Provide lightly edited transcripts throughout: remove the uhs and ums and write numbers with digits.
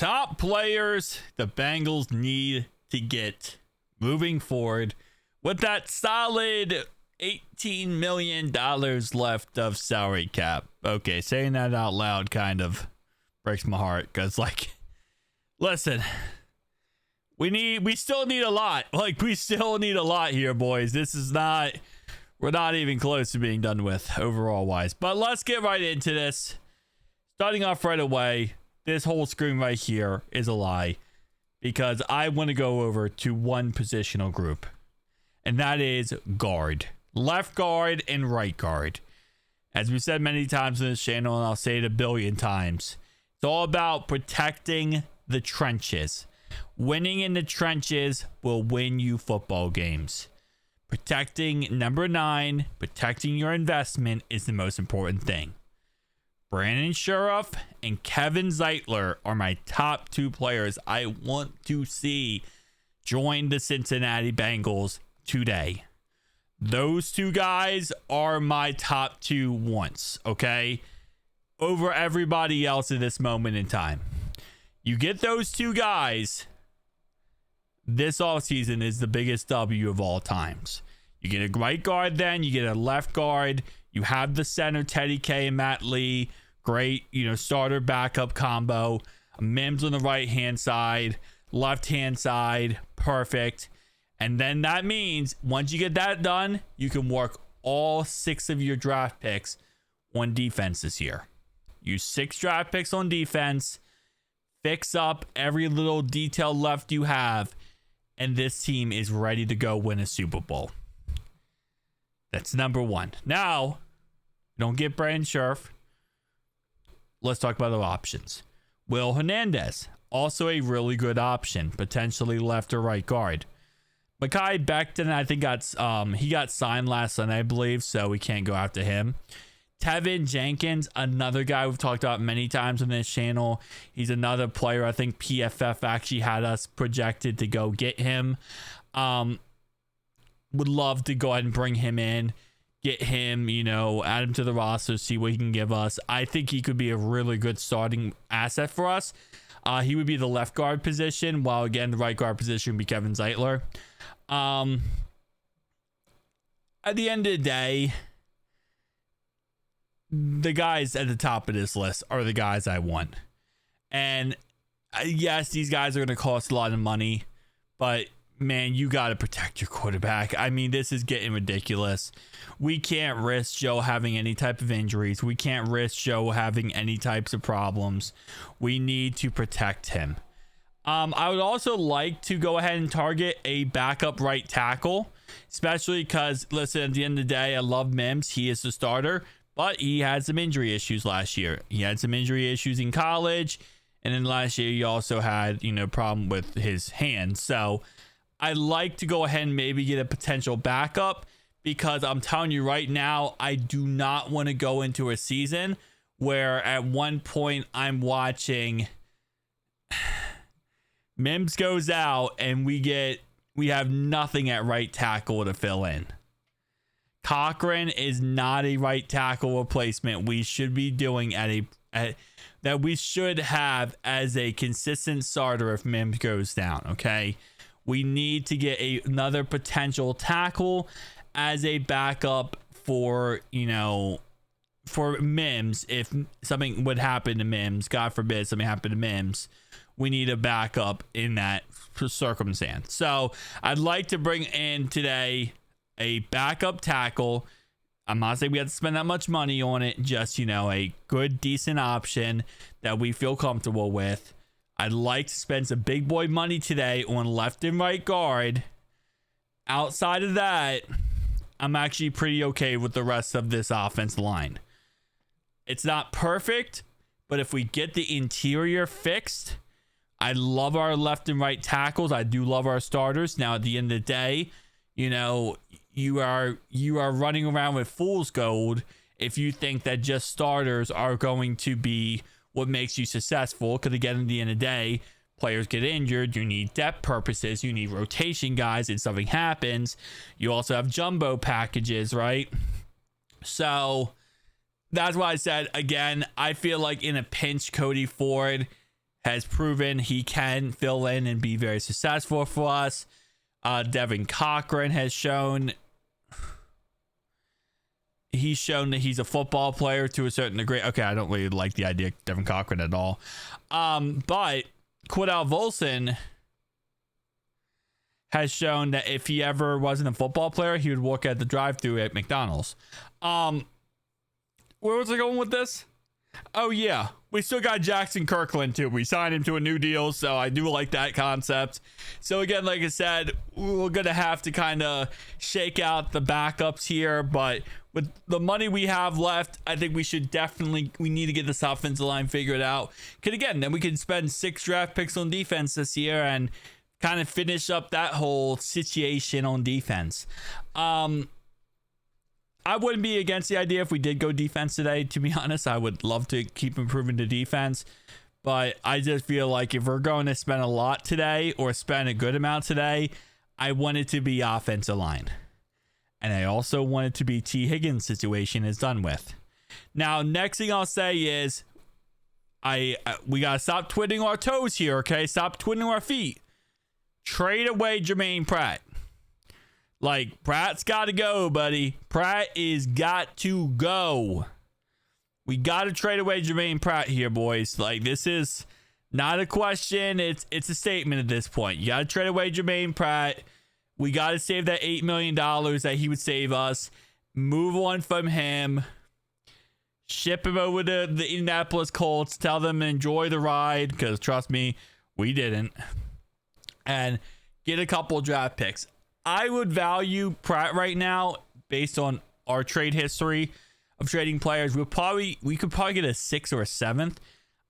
top players the Bengals need to get moving forward with that solid $18 million left of salary cap. Okay, saying that out loud kind of breaks my heart because, like, listen, we still need a lot. Like, we still need a lot here, boys. This is not, we're not even close to being done with overall wise. But let's get right into this. Starting off right away, this whole screen right here is a lie because I want to go over to one positional group, and that is guard. Left guard and right guard. As we said many times on this channel, and I'll say it a billion times, it's all about protecting the trenches. Winning in the trenches will win you football games. Protecting number 9, protecting your investment is the most important thing. Brandon Sheriff and Kevin Zeitler are my top 2 players I want to see join the Cincinnati Bengals today. Those 2 guys are my top 2 wants, okay? Over everybody else at this moment in time. You get those 2 guys, this offseason is the biggest W of all times. You get a right guard then, you get a left guard, you have the center, Teddy K and Matt Lee. Great, starter backup combo. Mims on the right-hand side, left-hand side, perfect. And then that means once you get that done, you can work all 6 of your draft picks on defense this year. Use 6 draft picks on defense, fix up every little detail left you have, and this team is ready to go win a Super Bowl. That's number 1. Now, don't get Brandon Sheriff. Let's talk about the options. Will Hernandez, also a really good option, potentially left or right guard. Mekhi Becton, I think he got signed last Sunday, I believe, so we can't go after him. Tevin Jenkins, another guy we've talked about many times on this channel. He's another player. I think PFF actually had us projected to go get him. Would love to go ahead and bring him in, get him, add him to the roster, see what he can give us. I think he could be a really good starting asset for us. He would be the left guard position, while again, the right guard position would be Kevin Zeitler. At the end of the day, the guys at the top of this list are the guys I want. And yes, these guys are going to cost a lot of money, but man, you got to protect your quarterback. I mean, this is getting ridiculous. We can't risk Joe having any type of injuries. We can't risk Joe having any types of problems. We need to protect him. I would also like to go ahead and target a backup right tackle, especially because, listen, at the end of the day, I love Mims. He is the starter, but he had some injury issues last year. He had some injury issues in college, and then last year he also had, problem with his hand. So I like to go ahead and maybe get a potential backup, because I'm telling you right now, I do not want to go into a season where at one point I'm watching Mims goes out and we have nothing at right tackle to fill in. Cochran is not a right tackle replacement we should be doing that we should have as a consistent starter if Mims goes down, okay? We need to get another potential tackle as a backup for Mims. If something would happen to Mims, God forbid something happened to Mims, we need a backup in that circumstance. So I'd like to bring in today a backup tackle. I'm not saying we have to spend that much money on it, just, a good, decent option that we feel comfortable with. I'd like to spend some big boy money today on left and right guard. Outside of that, I'm actually pretty okay with the rest of this offense line. It's not perfect, but if we get the interior fixed, I love our left and right tackles. I do love our starters. Now, at the end of the day, you are running around with fool's gold if you think that just starters are going to be what makes you successful. Because again, at the end of the day, players get injured. You need depth purposes. You need rotation guys if something happens. You also have jumbo packages, right? So that's why I said, again, I feel like in a pinch, Cody Ford has proven he can fill in and be very successful for us. Devin Cochran has shown that he's a football player to a certain degree. Okay, I don't really like the idea of Devin Cochran at all. But Cordell Volson has shown that if he ever wasn't a football player, he would work at the drive-thru at McDonald's. Where was I going with this? Oh, yeah. We still got Jackson Kirkland, too. We signed him to a new deal, so I do like that concept. So, again, like I said, we're going to have to kind of shake out the backups here. But with the money we have left, I think we need to get this offensive line figured out. Because, again, then we can spend 6 draft picks on defense this year and kind of finish up that whole situation on defense. I wouldn't be against the idea if we did go defense today, to be honest. I would love to keep improving the defense. But I just feel like if we're going to spend a lot today or spend a good amount today, I want it to be offensive line. And I also want it to be T. Higgins' situation is done with. Now, next thing I'll say is we got to stop twiddling our toes here, okay? Stop twiddling our feet. Trade away Jermaine Pratt. Like, Pratt's got to go, buddy. Pratt is got to go. We got to trade away Jermaine Pratt here, boys. Like, this is not a question. It's a statement at this point. You got to trade away Jermaine Pratt. We got to save that $8 million that he would save us. Move on from him. Ship him over to the Indianapolis Colts. Tell them enjoy the ride. Because, trust me, we didn't. And get a couple draft picks. I would value Pratt right now based on our trade history of trading players. We could probably get a 6th or a 7th.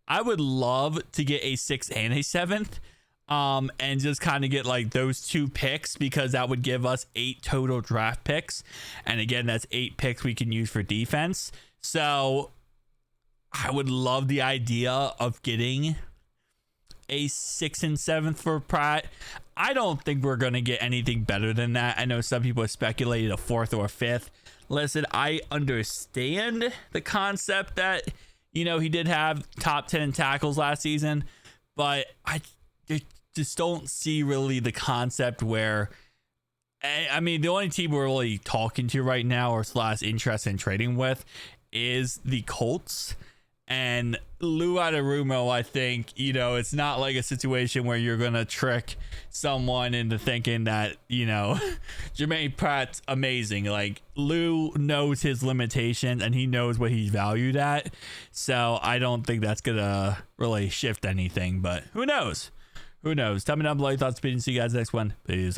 I would love to get a 6th and a 7th, and just kind of get like those 2 picks, because that would give us 8 total draft picks. And again, that's 8 picks we can use for defense. So I would love the idea of getting a 6th and 7th for Pratt. I don't think we're going to get anything better than that. I know some people have speculated a 4th or a 5th. Listen, I understand the concept that, he did have top 10 tackles last season, but I just don't see really the concept where, I mean, the only team we're really talking to right now or / interested in trading with is the Colts. And Lou Anarumo, I think, it's not like a situation where you're going to trick someone into thinking that, Jermaine Pratt's amazing. Like, Lou knows his limitations and he knows what he's valued at. So I don't think that's going to really shift anything. But who knows? Tell me down below your thoughts. See you guys next one. Peace.